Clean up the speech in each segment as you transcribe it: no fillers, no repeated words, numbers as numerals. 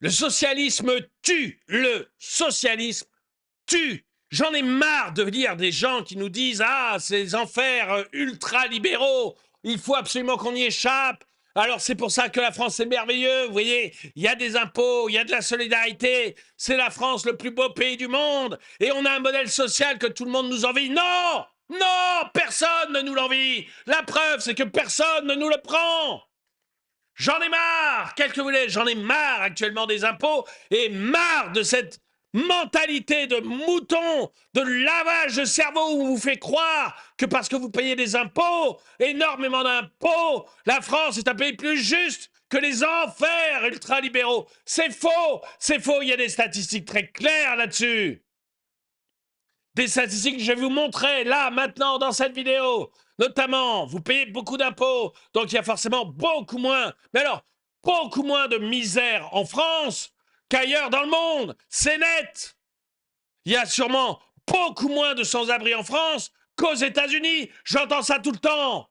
Le socialisme tue. Le socialisme tue. J'en ai marre de lire des gens qui nous disent « Ah, ces enfers ultra-libéraux, il faut absolument qu'on y échappe. Alors c'est pour ça que la France est merveilleuse. Vous voyez, il y a des impôts, il y a de la solidarité. C'est la France, le plus beau pays du monde. Et on a un modèle social que tout le monde nous envie. Non! Non! Personne ne nous l'envie. La preuve, c'est que personne ne nous le prend. J'en ai marre. Qu'est-ce que vous voulez? J'en ai marre actuellement des impôts et marre de cette mentalité de mouton, de lavage de cerveau où vous fait croire que parce que vous payez des impôts, énormément d'impôts, la France est un pays plus juste que les enfers ultralibéraux. C'est faux, il y a des statistiques très claires là-dessus. Des statistiques que je vais vous montrer là, maintenant, dans cette vidéo. Notamment, vous payez beaucoup d'impôts, donc il y a forcément beaucoup moins, mais alors, beaucoup moins de misère en France qu'ailleurs dans le monde. C'est net. Il y a sûrement beaucoup moins de sans-abri en France qu'aux États-Unis. J'entends ça tout le temps.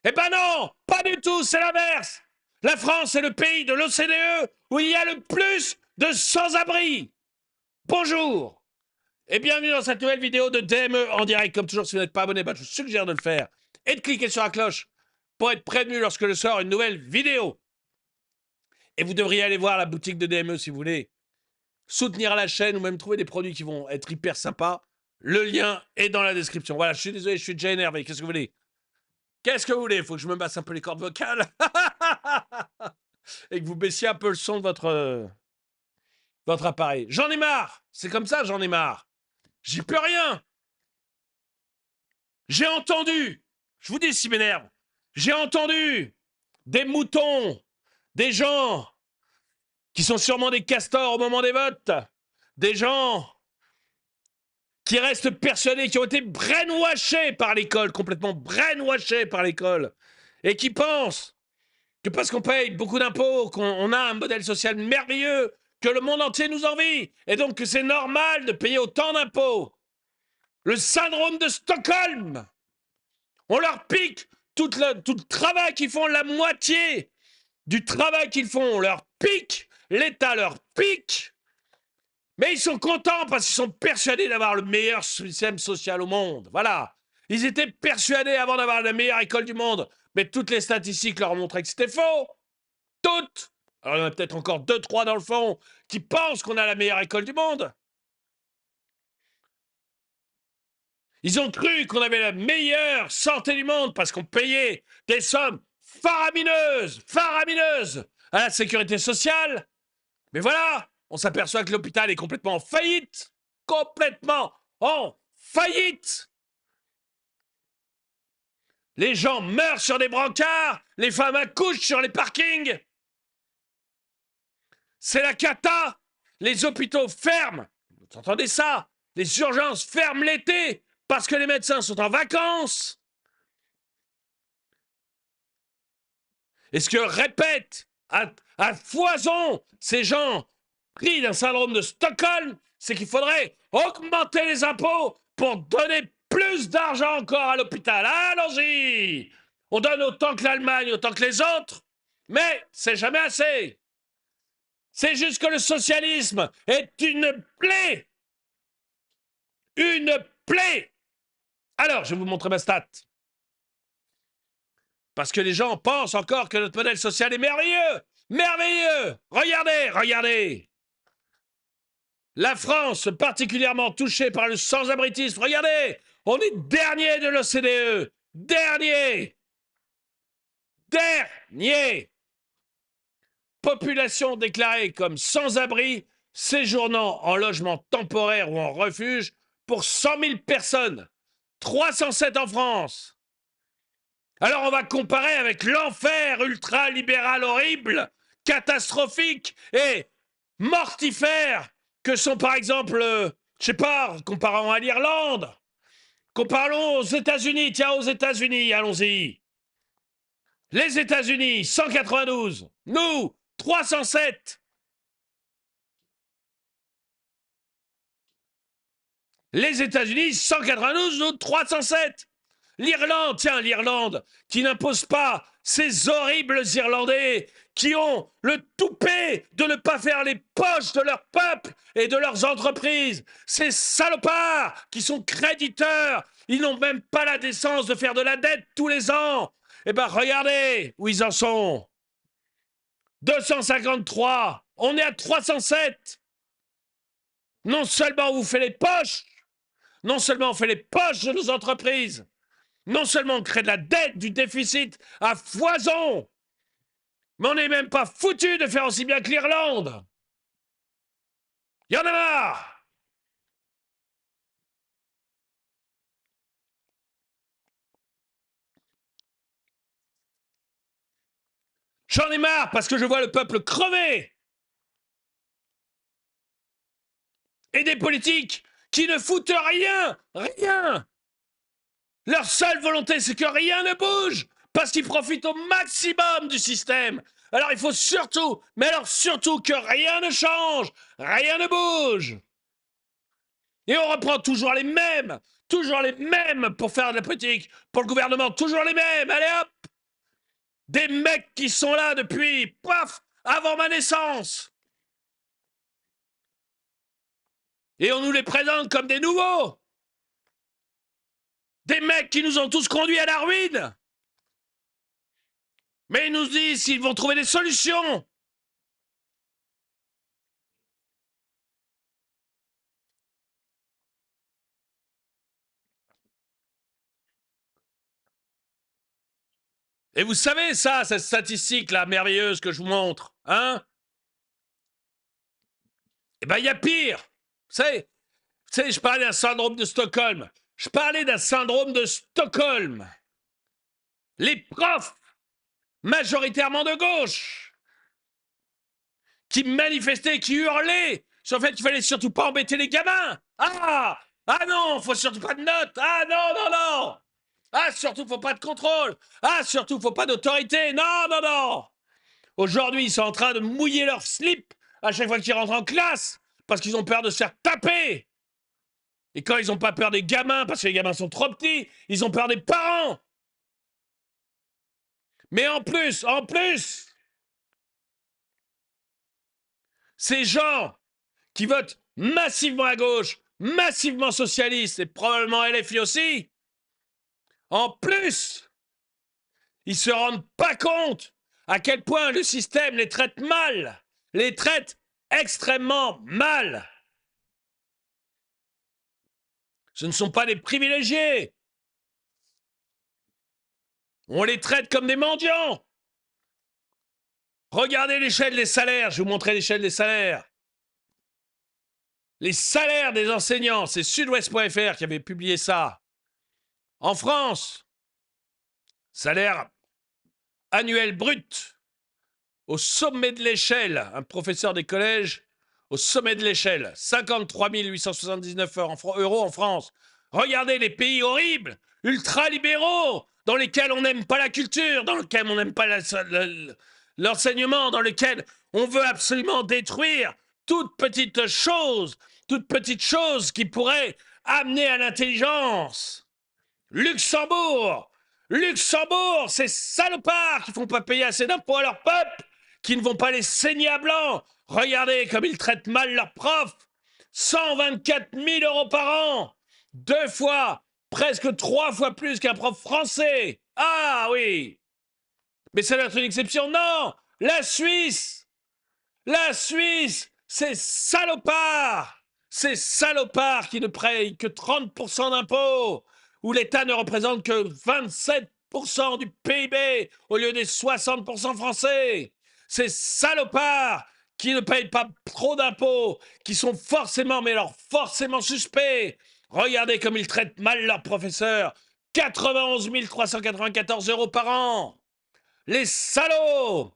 Eh ben non, pas du tout, c'est l'inverse. La France est le pays de l'OCDE où il y a le plus de sans-abri. Bonjour. Et bienvenue dans cette nouvelle vidéo de DME en direct. Comme toujours, si vous n'êtes pas abonné, je vous suggère de le faire. Et de cliquer sur la cloche pour être prévenu lorsque je sors une nouvelle vidéo. Et vous devriez aller voir la boutique de DME si vous voulez soutenir la chaîne ou même trouver des produits qui vont être hyper sympas. Le lien est dans la description. Voilà, je suis désolé, je suis déjà énervé. Qu'est-ce que vous voulez? Qu'est-ce que vous voulez? Faut que je me basse un peu les cordes vocales. Et que vous baissiez un peu le son de votre appareil. J'en ai marre. C'est comme ça, j'en ai marre. J'y peux rien. J'ai entendu, je vous dis s'il m'énerve, j'ai entendu des moutons, des gens qui sont sûrement des castors au moment des votes, des gens qui restent persuadés, qui ont été brainwashés par l'école, complètement brainwashés par l'école, et qui pensent que parce qu'on paye beaucoup d'impôts, qu'on a un modèle social merveilleux, que le monde entier nous envie, et donc que c'est normal de payer autant d'impôts. Le syndrome de Stockholm. On leur pique tout le travail qu'ils font, la moitié du travail qu'ils font, on leur pique, l'État leur pique, mais ils sont contents parce qu'ils sont persuadés d'avoir le meilleur système social au monde. Voilà. Ils étaient persuadés avant d'avoir la meilleure école du monde, mais toutes les statistiques leur montraient que c'était faux. Toutes. Alors il y en a peut-être encore 2-3 dans le fond qui pensent qu'on a la meilleure école du monde. Ils ont cru qu'on avait la meilleure santé du monde parce qu'on payait des sommes faramineuses à la sécurité sociale. Mais voilà, on s'aperçoit que l'hôpital est complètement en faillite. Complètement en faillite. Les gens meurent sur des brancards, les femmes accouchent sur les parkings. C'est la cata. Les hôpitaux ferment. Vous entendez ça? Les urgences ferment l'été parce que les médecins sont en vacances. Et ce que répètent à foison ces gens pris d'un syndrome de Stockholm, c'est qu'il faudrait augmenter les impôts pour donner plus d'argent encore à l'hôpital. Allons-y! On donne autant que l'Allemagne, autant que les autres, mais c'est jamais assez. C'est juste que le socialisme est une plaie. Une plaie. Alors, je vais vous montrer ma stat. Parce que les gens pensent encore que notre modèle social est merveilleux. Merveilleux. Regardez. La France, particulièrement touchée par le sans-abritisme. Regardez, on est dernier de l'OCDE. Dernier. Population déclarée comme sans-abri, séjournant en logement temporaire ou en refuge pour 100 000 personnes. 307 en France. Alors on va comparer avec l'enfer ultra-libéral horrible, catastrophique et mortifère que sont par exemple, je sais pas, comparons à l'Irlande, comparons aux États-Unis, tiens aux États-Unis, allons-y. Les États-Unis, 192, nous, 307. Les États-Unis, 192, nous, 307. L'Irlande, tiens, l'Irlande, qui n'impose pas ces horribles Irlandais qui ont le toupet de ne pas faire les poches de leur peuple et de leurs entreprises. Ces salopards qui sont créditeurs, ils n'ont même pas la décence de faire de la dette tous les ans. Eh ben regardez où ils en sont. 253, on est à 307. Non seulement on vous fait les poches, non seulement on fait les poches de nos entreprises, non seulement on crée de la dette, du déficit à foison, mais on n'est même pas foutu de faire aussi bien que l'Irlande. Y en a marre. J'en ai marre parce que je vois le peuple crever. Et des politiques qui ne foutent rien, rien. Leur seule volonté, c'est que rien ne bouge, parce qu'ils profitent au maximum du système. Alors il faut surtout, mais alors surtout que rien ne change, rien ne bouge. Et on reprend toujours les mêmes pour faire de la politique, pour le gouvernement, toujours les mêmes, allez hop. Des mecs qui sont là depuis, paf, avant ma naissance. Et on nous les présente comme des nouveaux. Des mecs qui nous ont tous conduits à la ruine. Mais ils nous disent qu'ils vont trouver des solutions. Et vous savez ça, cette statistique-là merveilleuse que je vous montre, hein? Eh ben, il y a pire. Vous savez, je parlais d'un syndrome de Stockholm. Je parlais d'un syndrome de Stockholm. Les profs, majoritairement de gauche, qui manifestaient, qui hurlaient sur le fait qu'il fallait surtout pas embêter les gamins. Ah non, faut surtout pas de notes. Ah non, non, non. Ah, surtout, faut pas de contrôle. Ah, surtout, faut pas d'autorité. Non, non, non. Aujourd'hui, ils sont en train de mouiller leur slip à chaque fois qu'ils rentrent en classe parce qu'ils ont peur de se faire taper. Et quand ils n'ont pas peur des gamins parce que les gamins sont trop petits, ils ont peur des parents. Mais en plus, ces gens qui votent massivement à gauche, massivement socialistes et probablement LFI aussi, en plus, ils se rendent pas compte à quel point le système les traite mal, les traite extrêmement mal. Ce ne sont pas des privilégiés. On les traite comme des mendiants. Regardez l'échelle des salaires, je vais vous montrer l'échelle des salaires. Les salaires des enseignants, c'est sudouest.fr qui avait publié ça. En France, salaire annuel brut, au sommet de l'échelle, un professeur des collèges, au sommet de l'échelle, 53 879 euros en France. Regardez les pays horribles, ultra-libéraux, dans lesquels on n'aime pas la culture, dans lesquels on n'aime pas l'enseignement, dans lesquels on veut absolument détruire toute petite chose qui pourrait amener à l'intelligence. Luxembourg, ces salopards qui font pas payer assez d'impôts à leur peuple, qui ne vont pas les saigner à blanc. Regardez comme ils traitent mal leurs profs. 124 000 euros par an. 2 fois, presque 3 fois plus qu'un prof français. Ah oui. Mais ça doit être une exception. Non, la Suisse, ces salopards qui ne payent que 30% d'impôts, où l'État ne représente que 27% du PIB au lieu des 60% français. Ces salopards qui ne payent pas trop d'impôts, qui sont forcément, mais alors forcément suspects. Regardez comme ils traitent mal leurs professeurs. 91 394 euros par an. Les salauds!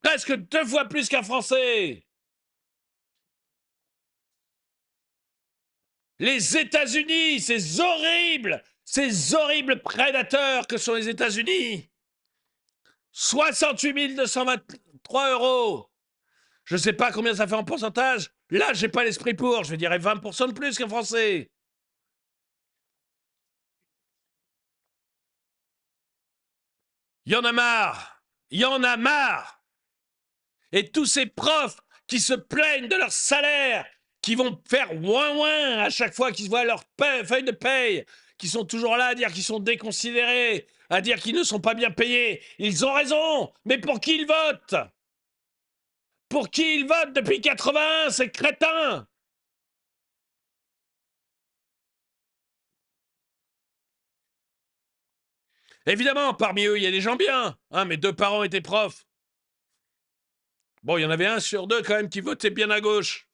Presque 2 fois plus qu'un Français. Les États-Unis, ces horribles prédateurs que sont les États-Unis. 68 223 euros. Je ne sais pas combien ça fait en pourcentage. Là, j'ai pas l'esprit pour. Je dirais 20% de plus qu'un Français. Il y en a marre. Il y en a marre. Et tous ces profs qui se plaignent de leur salaire, qui vont faire ouin-ouin à chaque fois qu'ils voient leur feuille de paye, qui sont toujours là à dire qu'ils sont déconsidérés, à dire qu'ils ne sont pas bien payés. Ils ont raison, mais pour qui ils votent? Pour qui ils votent depuis 81, ces crétins? Évidemment, parmi eux, il y a des gens bien. Hein, mes 2 parents étaient profs. Bon, il y en avait un sur 2 quand même qui votait bien à gauche.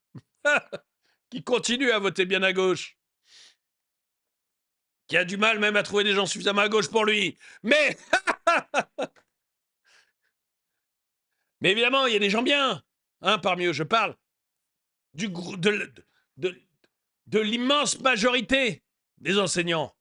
Qui continue à voter bien à gauche. Qui a du mal même à trouver des gens suffisamment à gauche pour lui. Mais évidemment, il y a des gens bien. Hein, parmi eux, je parle de, de l'immense majorité des enseignants.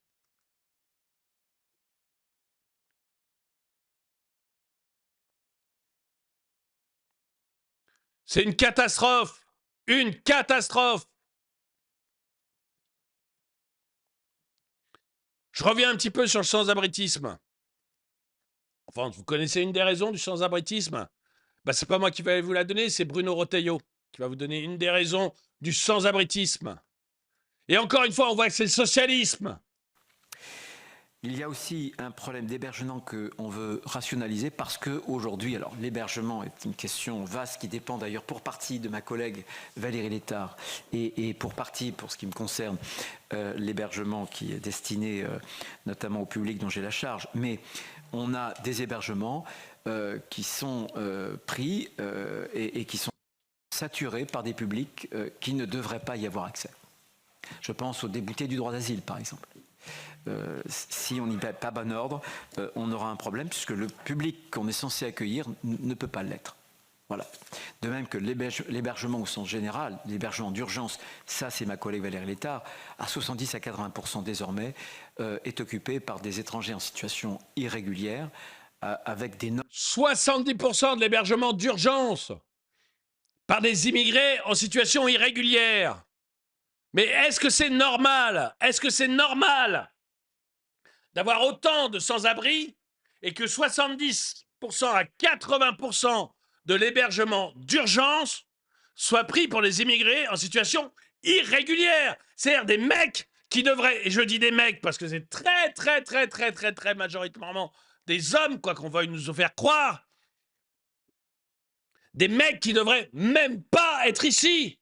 C'est une catastrophe. Une catastrophe. Je reviens un petit peu sur le sans-abritisme. Enfin, vous connaissez une des raisons du sans-abritisme? Bah, c'est pas moi qui vais vous la donner, c'est Bruno Retailleau qui va vous donner une des raisons du sans-abritisme. Et encore une fois, on voit que c'est le socialisme. Il y a aussi un problème d'hébergement qu'on veut rationaliser parce qu'aujourd'hui, alors l'hébergement est une question vaste qui dépend d'ailleurs pour partie de ma collègue Valérie Létard et pour partie, pour ce qui me concerne, l'hébergement qui est destiné notamment au public dont j'ai la charge. Mais on a des hébergements qui sont pris et qui sont saturés par des publics qui ne devraient pas y avoir accès. Je pense aux déboutés du droit d'asile, par exemple. Si on n'y met pas bon ordre, on aura un problème puisque le public qu'on est censé accueillir ne peut pas l'être. Voilà. De même que l'hébergement au sens général, l'hébergement d'urgence, ça c'est ma collègue Valérie Létard, à 70 à 80% désormais, est occupé par des étrangers en situation irrégulière, avec des normes. 70% de l'hébergement d'urgence par des immigrés en situation irrégulière. Mais est-ce que c'est normal? Est-ce que c'est normal d'avoir autant de sans-abri et que 70% à 80% de l'hébergement d'urgence soit pris pour les immigrés en situation irrégulière? C'est-à-dire des mecs qui devraient, et je dis des mecs parce que c'est très majoritairement des hommes, quoi qu'on veuille nous faire croire, des mecs qui devraient même pas être ici.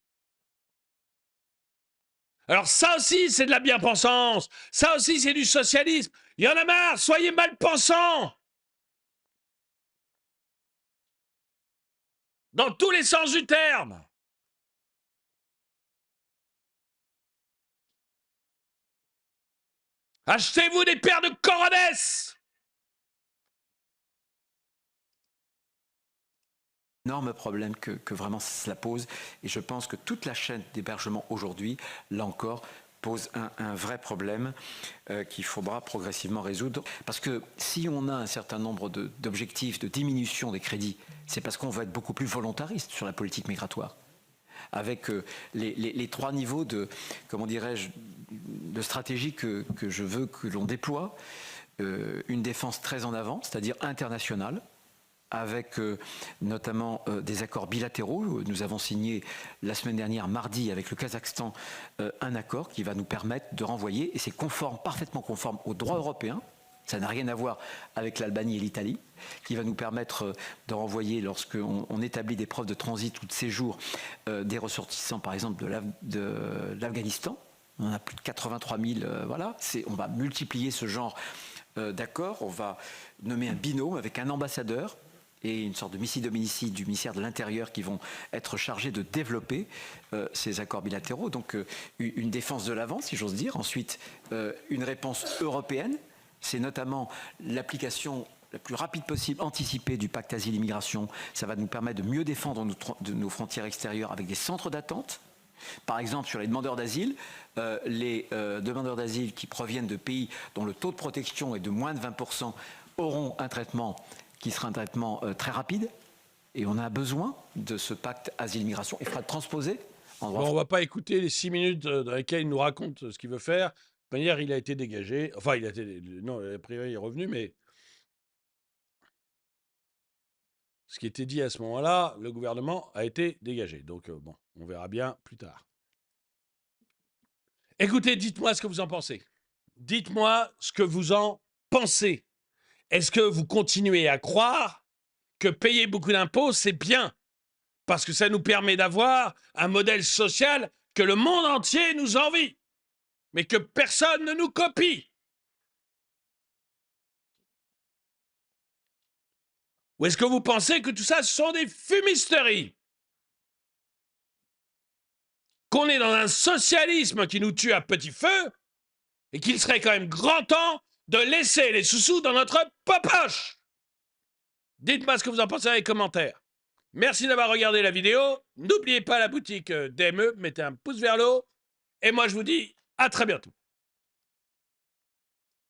Alors ça aussi, c'est de la bien-pensance. Ça aussi, c'est du socialisme. Il y en a marre, soyez mal-pensants. Dans tous les sens du terme. Achetez-vous des paires de coronets. Énorme problème que vraiment cela pose. Et je pense que toute la chaîne d'hébergement aujourd'hui, là encore, pose un vrai problème qu'il faudra progressivement résoudre. Parce que si on a un certain nombre d'objectifs de diminution des crédits, c'est parce qu'on va être beaucoup plus volontariste sur la politique migratoire. Avec les 3 niveaux de, comment dirais-je, de stratégie que je veux que l'on déploie. Une défense très en avant, c'est-à-dire internationale, avec notamment des accords bilatéraux. Nous avons signé la semaine dernière, mardi, avec le Kazakhstan, un accord qui va nous permettre de renvoyer, et c'est parfaitement conforme au droit européen, ça n'a rien à voir avec l'Albanie et l'Italie, qui va nous permettre de renvoyer, lorsqu'on établit des preuves de transit ou de séjour, des ressortissants, par exemple, de l'Afghanistan. On en a plus de 83 000, voilà. On va multiplier ce genre d'accords. On va nommer un binôme avec un ambassadeur et une sorte de missi-dominici du ministère de l'Intérieur qui vont être chargés de développer ces accords bilatéraux. Donc une défense de l'avant, si j'ose dire. Ensuite, une réponse européenne. C'est notamment l'application la plus rapide possible, anticipée du pacte asile-immigration. Ça va nous permettre de mieux défendre nos frontières extérieures avec des centres d'attente. Par exemple, sur les demandeurs d'asile, les demandeurs d'asile qui proviennent de pays dont le taux de protection est de moins de 20% auront un traitement qui sera un traitement très rapide. Et on a besoin de ce pacte asile-immigration. Il faudra le transposer en droit. Bon, on ne va pas écouter les 6 minutes dans lesquelles il nous raconte ce qu'il veut faire. De toute manière, il a été dégagé. Enfin, non, a priori, il est revenu, mais ce qui était dit à ce moment-là, le gouvernement a été dégagé. Donc, bon, on verra bien plus tard. Écoutez, dites-moi ce que vous en pensez. Dites-moi ce que vous en pensez. Est-ce que vous continuez à croire que payer beaucoup d'impôts, c'est bien? Parce que ça nous permet d'avoir un modèle social que le monde entier nous envie, mais que personne ne nous copie. Ou est-ce que vous pensez que tout ça, ce sont des fumisteries? Qu'on est dans un socialisme qui nous tue à petit feu et qu'il serait quand même grand temps de laisser les sous-sous dans notre popoche? Dites-moi ce que vous en pensez dans les commentaires. Merci d'avoir regardé la vidéo. N'oubliez pas la boutique DME, mettez un pouce vers le haut. Et moi, je vous dis à très bientôt.